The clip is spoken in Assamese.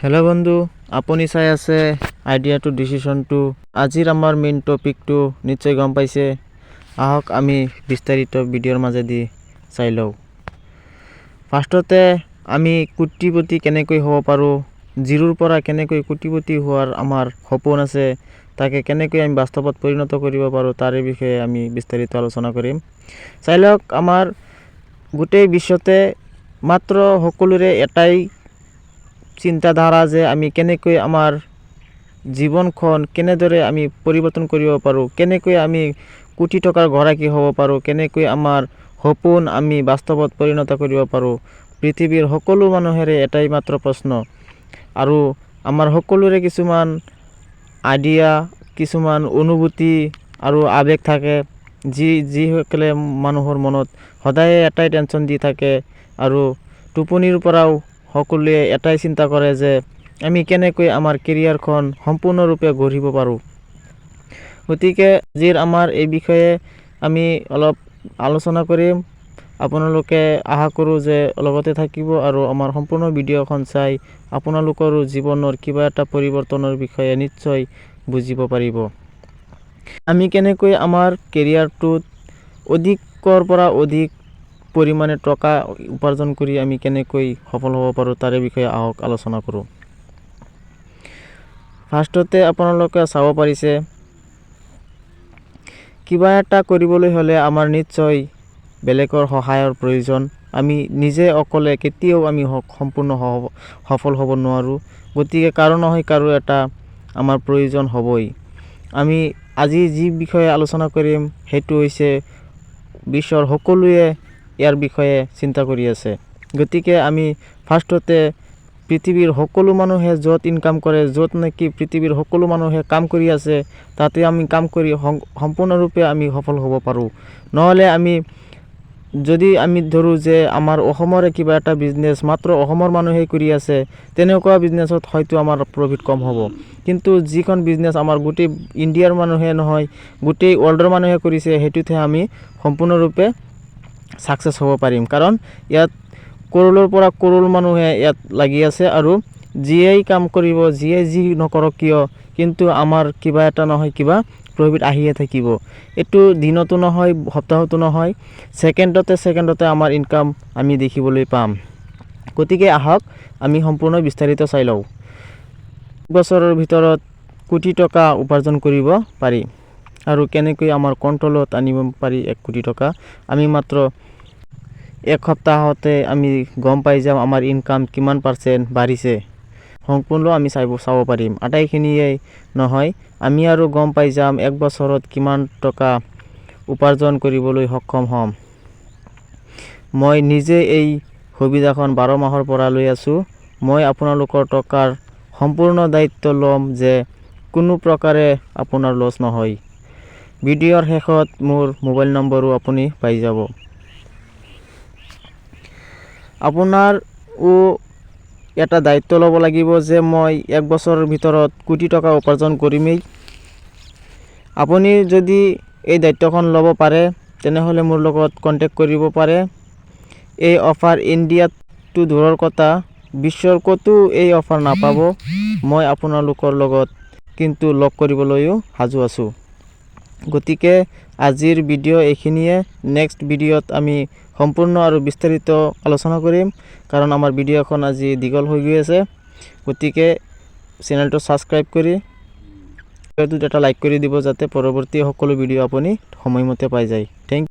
হেল্ল' বন্ধু, আপুনি চাই আছে আইডিয়া টু ডিচিশ্যন টু। আজিৰ আমাৰ মেইন টপিকটো নিশ্চয় গম পাইছে। আহক আমি বিস্তাৰিত ভিডিঅ'ৰ মাজেদি চাই লওঁ। ফাৰ্ষ্টতে আমি কোটিপতি কেনেকৈ হ'ব পাৰোঁ, জিৰোৰ পৰা কেনেকৈ কোটিপতি হোৱাৰ আমাৰ সপোন আছে, তাকে কেনেকৈ আমি বাস্তৱত পৰিণত কৰিব পাৰোঁ তাৰে বিষয়ে আমি বিস্তাৰিত আলোচনা কৰিম। চাই লওক, আমাৰ গোটেই বিশ্বতে মাত্ৰ সকলোৰে এটাই চিন্তাধাৰা যে আমি কেনেকৈ আমাৰ জীৱনখন কেনেদৰে আমি পৰিৱৰ্তন কৰিব পাৰোঁ, কেনেকৈ আমি কোটি টকাৰ গৰাকী হ'ব পাৰোঁ, কেনেকৈ আমাৰ সপোন আমি বাস্তৱত পৰিণত কৰিব পাৰোঁ। পৃথিৱীৰ সকলো মানুহৰে এটাই মাত্ৰ প্ৰশ্ন, আৰু আমাৰ সকলোৰে কিছুমান আইডিয়া, কিছুমান অনুভূতি আৰু আৱেগ থাকে, যিসকলে মানুহৰ মনত সদায় এটাই টেনশ্যন দি থাকে, আৰু টোপনিৰ পৰাও সকলোৱে এটাই চিন্তা কৰে যে আমি কেনেকৈ আমাৰ কেৰিয়াৰখন সম্পূৰ্ণৰূপে গঢ়িব পাৰোঁ। গতিকে আজিৰ আমাৰ এই বিষয়ে আমি অলপ আলোচনা কৰিম। আপোনালোকে আশা কৰোঁ যে লগতে থাকিব আৰু আমাৰ সম্পূৰ্ণ ভিডিঅ'খন চাই আপোনালোকৰো জীৱনৰ কিবা এটা পৰিৱৰ্তনৰ বিষয়ে নিশ্চয় বুজিব পাৰিব। আমি কেনেকৈ আমাৰ কেৰিয়াৰটোত অধিকৰ পৰা অধিক পৰিমাণে টকা উপাৰ্জন কৰি আমি কেনেকৈ সফল হ'ব পাৰোঁ তাৰে বিষয়ে আহক আলোচনা কৰোঁ। ফাৰ্ষ্টতে আপোনালোকে চাব পাৰিছে, কিবা এটা কৰিবলৈ হ'লে আমাৰ নিশ্চয় বেলেগৰ সহায়ৰ প্ৰয়োজন। আমি নিজে অকলে কেতিয়াও আমি সম্পূৰ্ণ সফল হ'ব নোৱাৰোঁ। গতিকে কাৰো নহয় কাৰো এটা আমাৰ প্ৰয়োজন হ'বই। আমি আজি যি বিষয়ে আলোচনা কৰিম সেইটো হৈছে বিশ্বৰ সকলোৱে ইয়াৰ বিষয়ে চিন্তা কৰি আছে। গতিকে আমি ফাৰ্ষ্টতে পৃথিৱীৰ সকলো মানুহে য'ত ইনকাম কৰে, য'ত নেকি পৃথিৱীৰ সকলো মানুহে কাম কৰি আছে, তাতে আমি কাম কৰি সম্পূৰ্ণৰূপে আমি সফল হ'ব পাৰোঁ। নহ'লে যদি আমি ধৰোঁ যে আমাৰ অসমৰে কিবা এটা বিজনেছ মাত্ৰ অসমৰ মানুহে কৰি আছে, তেনেকুৱা বিজনেছত হয়তো আমাৰ প্ৰফিট কম হ'ব। কিন্তু যিখন বিজনেছ আমাৰ গোটেই ইণ্ডিয়াৰ মানুহে নহয়, গোটেই ৱৰ্ল্ডৰ মানুহে কৰিছে, সেইটোতহে আমি সম্পূৰ্ণৰূপে ছাকচেছ হ'ব পাৰিম। কাৰণ ইয়াত কৰোৰৰ পৰা কৰোৰ মানুহে ইয়াত লাগি আছে, আৰু যিয়েই কাম কৰিব, যিয়ে যি নকৰক কিয়, কিন্তু আমাৰ কিবা এটা নহয় কিবা প্ৰফিট আহিয়ে থাকিব। এইটো দিনতো নহয়, সপ্তাহতো নহয়, ছেকেণ্ডতে আমাৰ ইনকাম আমি দেখিবলৈ পাম। গতিকে আহক আমি সম্পূৰ্ণ বিস্তাৰিত চাই লওঁ। বছৰৰ ভিতৰত কোটি টকা উপাৰ্জন কৰিব পাৰি, আৰু কেনেকৈ আমাৰ কণ্ট্ৰলত আনিব পাৰি 1 কোটি টকা। আমি মাত্ৰ 1 সপ্তাহতে আমি গম পাই যাম আমাৰ ইনকাম কিমান % বাঢ়িছে। সম্পূৰ্ণ আমি চাব পাৰিম। আটাইখিনিয়েই নহয়, আমি আৰু গম পাই যাম 1 বছৰত কিমান টকা উপাৰ্জন কৰিবলৈ সক্ষম হ'ম। মই নিজে এই সুবিধাখন 12 মাহৰ পৰা লৈ আছোঁ। মই আপোনালোকৰ টকাৰ সম্পূৰ্ণ দায়িত্ব ল'ম যে কোনো প্ৰকাৰে আপোনাৰ লছ নহয়। ভিডিঅ'ৰ শেষত মোৰ মোবাইল নম্বৰো আপুনি পাই যাব। আপোনাৰো এটা দায়িত্ব ল'ব লাগিব যে মই 1 বছৰৰ ভিতৰত কোটি টকা উপাৰ্জন কৰিমেই। আপুনি যদি এই দায়িত্বখন ল'ব পাৰে, তেনেহ'লে মোৰ লগত কণ্টেক্ট কৰিব পাৰে। এই অফাৰ ইণ্ডিয়াতটো দূৰৰ কথা, বিশ্বৰ ক'তো এই অফাৰ নাপাব। মই আপোনালোকৰ লগত কিন্তু লগ কৰিবলৈও সাজু আছোঁ। গতিকে আজিৰ ভিডিঅ' এইখিনিয়ে। নেক্সট ভিডিঅ'ত আমি সম্পূৰ্ণ আৰু বিস্তাৰিত আলোচনা কৰিম, কাৰণ আমাৰ ভিডিঅ'খন আজি দীঘল হৈ গৈ আছে। গতিকে চেনেলটো ছাবস্ক্ৰাইব কৰি ভিডিঅ'টোত এটা লাইক কৰি দিব, যাতে পৰৱৰ্তী সকলো ভিডিঅ' আপুনি সময়মতে পাই যায়।